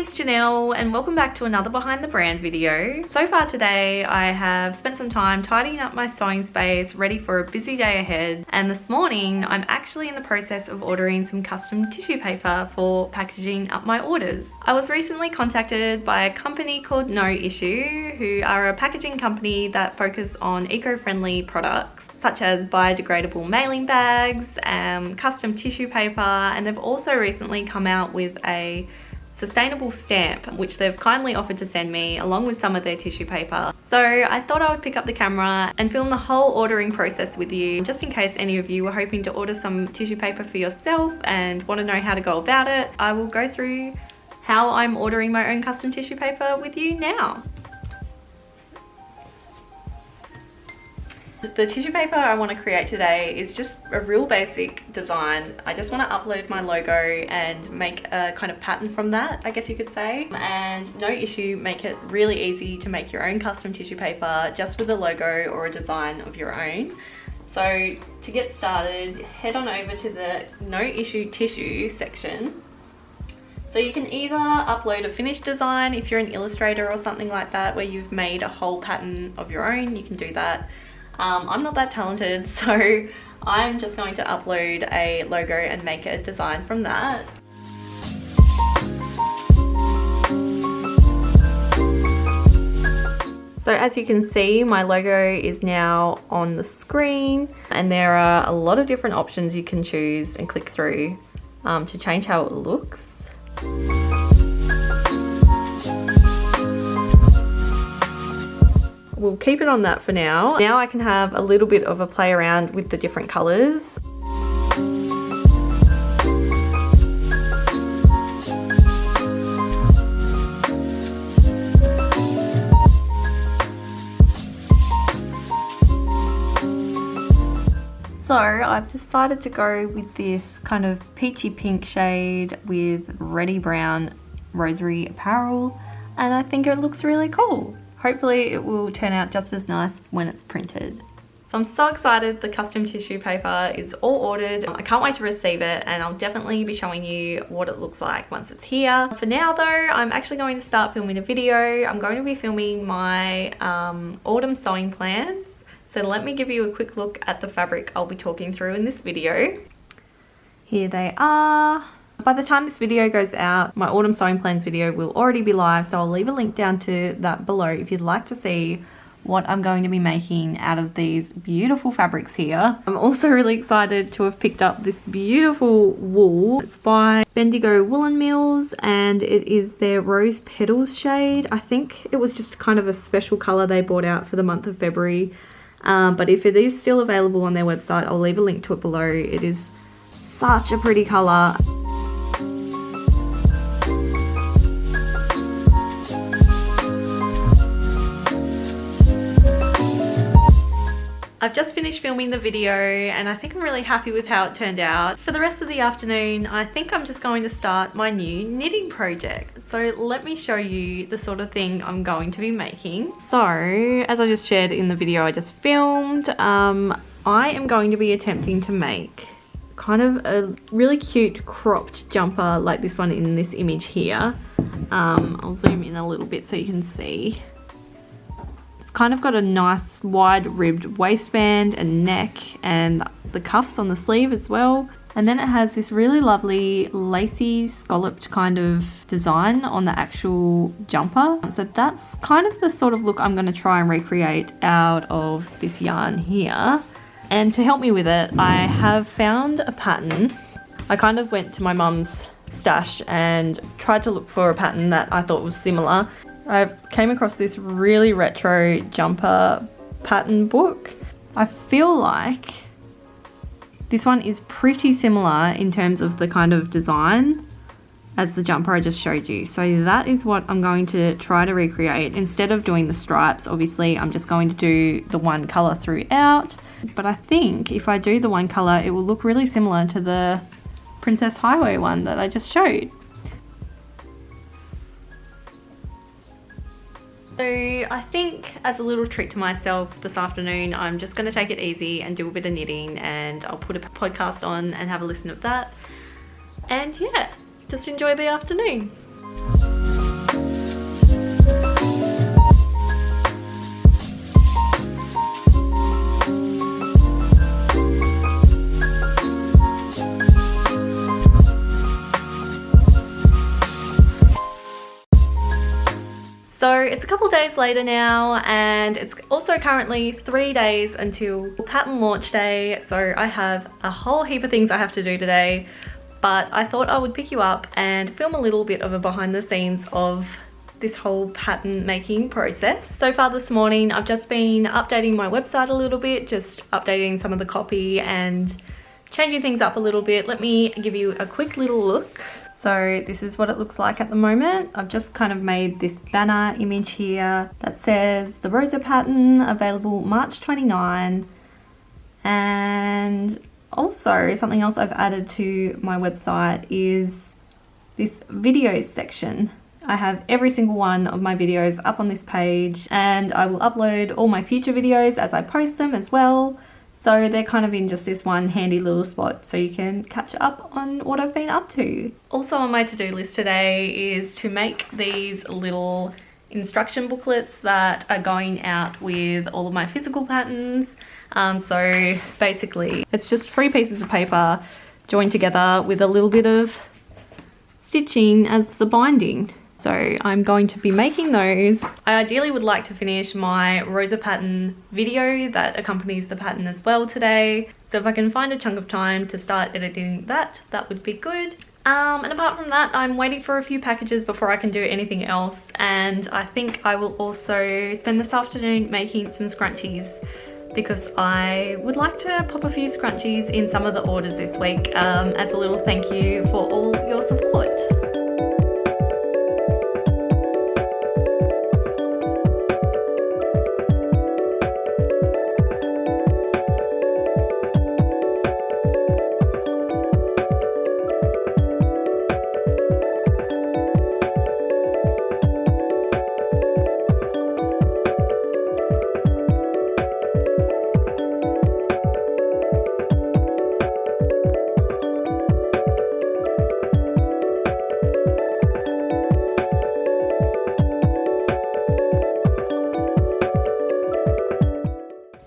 it's Janelle and welcome back to another Behind the Brand video. So far today I have spent some time tidying up my sewing space, ready for a busy day ahead, and this morning I'm actually in the process of ordering some custom tissue paper for packaging up my orders. I was recently contacted by a company called No Issue, who are a packaging company that focus on eco-friendly products such as biodegradable mailing bags, custom tissue paper, and they've also recently come out with a sustainable stamp which they've kindly offered to send me along with some of their tissue paper. So I thought I would pick up the camera and film the whole ordering process with you, just in case any of you were hoping to order some tissue paper for yourself and want to know how to go about it. I will go through how I'm ordering my own custom tissue paper with you now. The tissue paper I want to create today is just a real basic design. I just want to upload my logo and make a kind of pattern from that, I guess you could say. And No Issue make it really easy to make your own custom tissue paper just with a logo or a design of your own. So to get started, head on over to the No Issue tissue section. So you can either upload a finished design if you're an illustrator or something like that, where you've made a whole pattern of your own, you can do that. I'm not that talented, so I'm just going to upload a logo and make a design from that. So as you can see, my logo is now on the screen, and there are a lot of different options you can choose and click through to change how it looks. We'll keep it on that for now. Now I can have a little bit of a play around with the different colours. So I've decided to go with this kind of peachy pink shade with reddy brown Rosery Apparel, and I think it looks really cool. Hopefully it will turn out just as nice when it's printed. So I'm so excited the custom tissue paper is all ordered. I can't wait to receive it, and I'll definitely be showing you what it looks like once it's here. For now though, I'm actually going to start filming a video. I'm going to be filming my autumn sewing plans. So let me give you a quick look at the fabric I'll be talking through in this video. Here they are. By the time this video goes out, my autumn sewing plans video will already be live, so I'll leave a link down to that below if you'd like to see what I'm going to be making out of these beautiful fabrics here. I'm also really excited to have picked up this beautiful wool. It's by Bendigo Woolen Mills, and it is their Rose Petals shade. I think it was just kind of a special colour they brought out for the month of February, but if it is still available on their website, I'll leave a link to it below. It is such a pretty colour. I've just finished filming the video and I think I'm really happy with how it turned out. For the rest of the afternoon, I think I'm just going to start my new knitting project. So let me show you the sort of thing I'm going to be making. So as I just shared in the video I just filmed, I am going to be attempting to make kind of a really cute cropped jumper like this one in this image here. I'll zoom in a little bit so you can see. It's kind of got a nice wide ribbed waistband and neck, and the cuffs on the sleeve as well. And then it has this really lovely lacy scalloped kind of design on the actual jumper. So that's kind of the sort of look I'm going to try and recreate out of this yarn here. And to help me with it, I have found a pattern. I kind of went to my mum's stash and tried to look for a pattern that I thought was similar. I came across this really retro jumper pattern book. I feel like this one is pretty similar in terms of the kind of design as the jumper I just showed you. So that is what I'm going to try to recreate. Instead of doing the stripes, obviously I'm just going to do the one colour throughout. But I think if I do the one colour, it will look really similar to the Princess Highway one that I just showed. So I think as a little treat to myself this afternoon, I'm just going to take it easy and do a bit of knitting, and I'll put a podcast on and have a listen of that. And yeah, just enjoy the afternoon. So it's a couple days later now, and it's also currently 3 days until pattern launch day. So I have a whole heap of things I have to do today, but I thought I would pick you up and film a little bit of a behind the scenes of this whole pattern making process. So far this morning, I've just been updating my website a little bit, just updating some of the copy and changing things up a little bit. Let me give you a quick little look. So this is what it looks like at the moment. I've just kind of made this banner image here that says the Rosa pattern available March 29. And also something else I've added to my website is this videos section. I have every single one of my videos up on this page, and I will upload all my future videos as I post them as well. So they're kind of in just this one handy little spot so you can catch up on what I've been up to. Also on my to-do list today is to make these little instruction booklets that are going out with all of my physical patterns. So basically it's just 3 pieces of paper joined together with a little bit of stitching as the binding. So I'm going to be making those. I ideally would like to finish my Rosa pattern video that accompanies the pattern as well today. So if I can find a chunk of time to start editing that, that would be good. And apart from that, I'm waiting for a few packages before I can do anything else. And I think I will also spend this afternoon making some scrunchies, because I would like to pop a few scrunchies in some of the orders this week as a little thank you for all your support.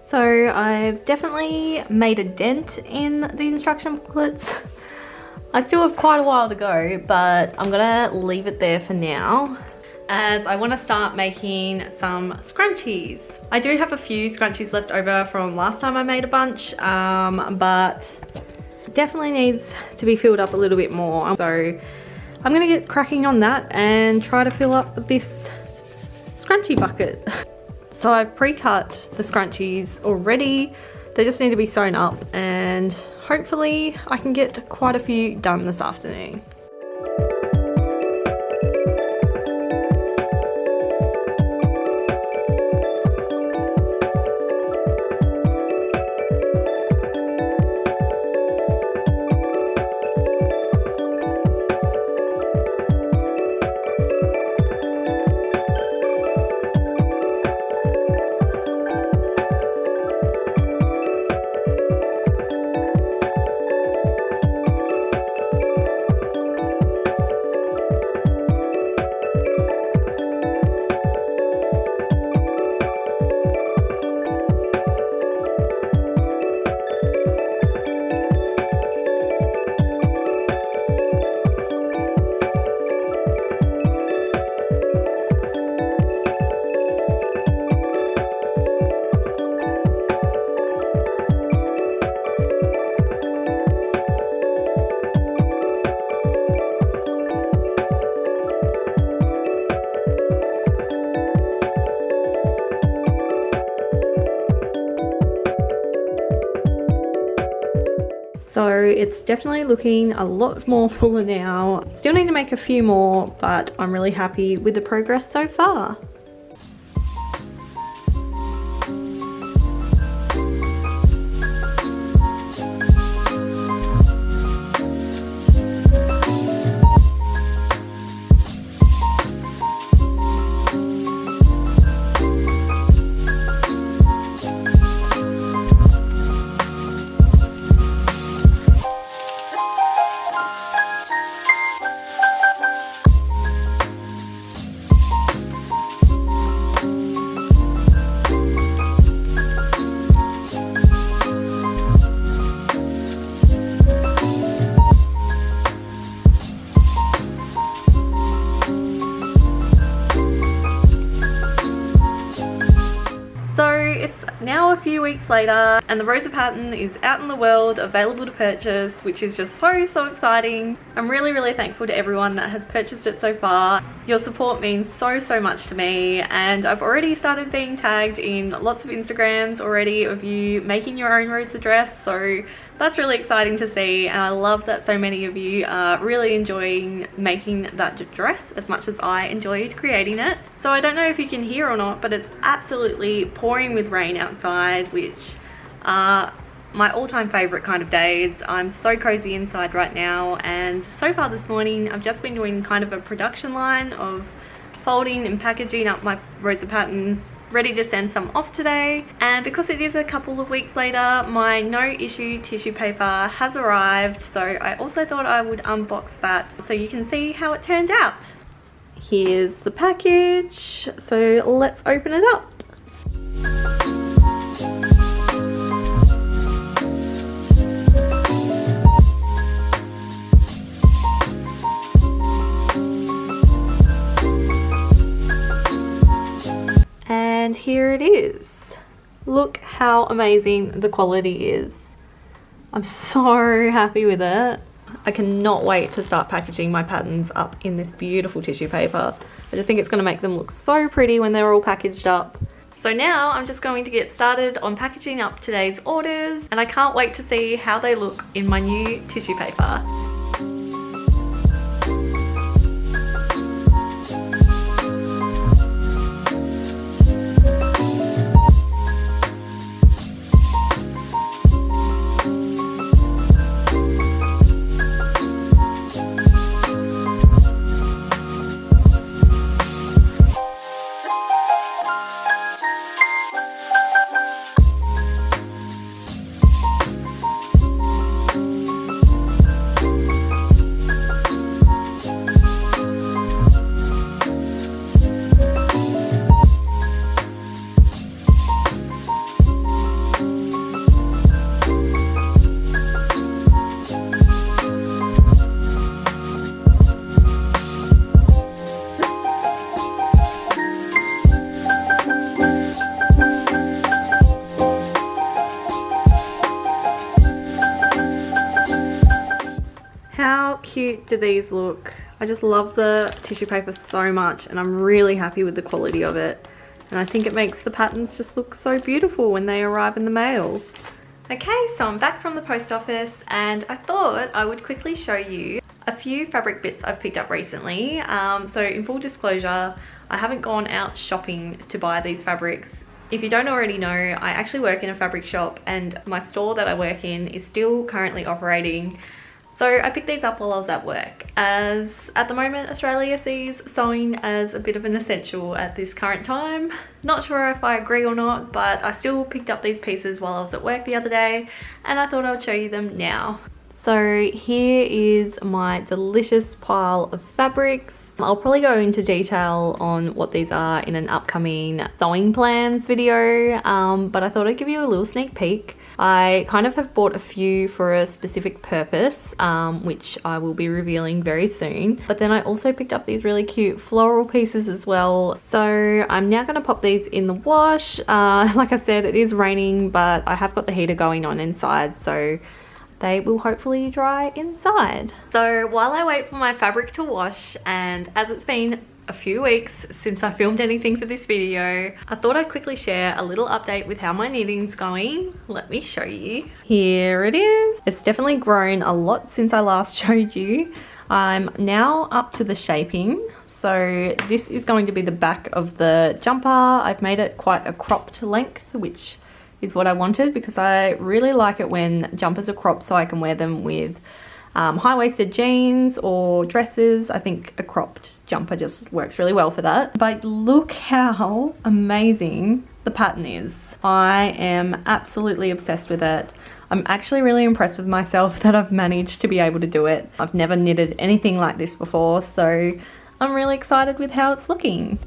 So I've definitely made a dent in the instruction booklets. I still have quite a while to go, but I'm gonna leave it there for now, as I want to start making some scrunchies. I do have a few scrunchies left over from last time I made a bunch, but it definitely needs to be filled up a little bit more. So I'm gonna get cracking on that and try to fill up this scrunchie bucket. So I've pre-cut the scrunchies already. They just need to be sewn up, and hopefully I can get quite a few done this afternoon. So it's definitely looking a lot more fuller now. Still need to make a few more, but I'm really happy with the progress so far. few weeks later and the Rosa pattern is out in the world, available to purchase, which is just so exciting. I'm really thankful to everyone that has purchased it so far. Your support means so much to me, and I've already started being tagged in lots of Instagrams already of you making your own Rosa dress, so that's really exciting to see, and I love that so many of you are really enjoying making that dress as much as I enjoyed creating it. So I don't know if you can hear or not, but it's absolutely pouring with rain outside, which are my all-time favorite kind of days. I'm so cozy inside right now, and so far this morning I've just been doing kind of a production line of folding and packaging up my Rosa patterns, ready to send some off today. And because it is a couple of weeks later, my no issue tissue paper has arrived, so I also thought I would unbox that so you can see how it turned out. Here's the package, so let's open it up. And here it is. Look how amazing the quality is. I'm so happy with it. I cannot wait to start packaging my patterns up in this beautiful tissue paper. I just think it's going to make them look so pretty when they're all packaged up. So now I'm just going to get started on packaging up today's orders, and I can't wait to see how they look in my new tissue paper. How cute do these look? I just love the tissue paper so much, and I'm really happy with the quality of it. And I think it makes the patterns just look so beautiful when they arrive in the mail. Okay, so I'm back from the post office, and I thought I would quickly show you a few fabric bits I've picked up recently. So in full disclosure, I haven't gone out shopping to buy these fabrics. If you don't already know, I actually work in a fabric shop, and my store that I work in is still currently operating. So I picked these up while I was at work, as at the moment Australia sees sewing as a bit of an essential at this current time. Not sure if I agree or not, but I still picked up these pieces while I was at work the other day, and I thought I would show you them now. So here is my delicious pile of fabrics. I'll probably go into detail on what these are in an upcoming sewing plans video, but I thought I'd give you a little sneak peek. I kind of have bought a few for a specific purpose, which I will be revealing very soon. But then I also picked up these really cute floral pieces as well. So I'm now going to pop these in the wash. Like I said, it is raining, but I have got the heater going on inside, so they will hopefully dry inside. So while I wait for my fabric to wash, and as it's been a few weeks since I filmed anything for this video, I thought I'd quickly share a little update with how my knitting's going. Let me show you. Here it is. It's definitely grown a lot since I last showed you. I'm now up to the shaping. So this is going to be the back of the jumper. I've made it quite a cropped length, which is what I wanted because I really like it when jumpers are cropped so I can wear them with high-waisted jeans or dresses. I think a cropped jumper just works really well for that. But look how amazing the pattern is. I am absolutely obsessed with it. I'm actually really impressed with myself that I've managed to be able to do it. I've never knitted anything like this before, so I'm really excited with how it's looking.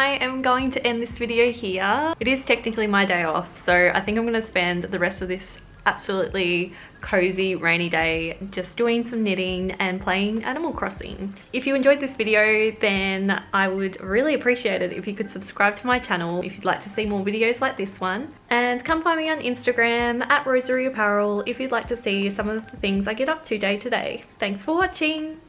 I am going to end this video here. It is technically my day off, so I think I'm going to spend the rest of this absolutely cozy rainy day just doing some knitting and playing Animal Crossing. If you enjoyed this video, then I would really appreciate it if you could subscribe to my channel if you'd like to see more videos like this one, and come find me on Instagram at Rosery Apparel if you'd like to see some of the things I get up to day to day. Thanks for watching.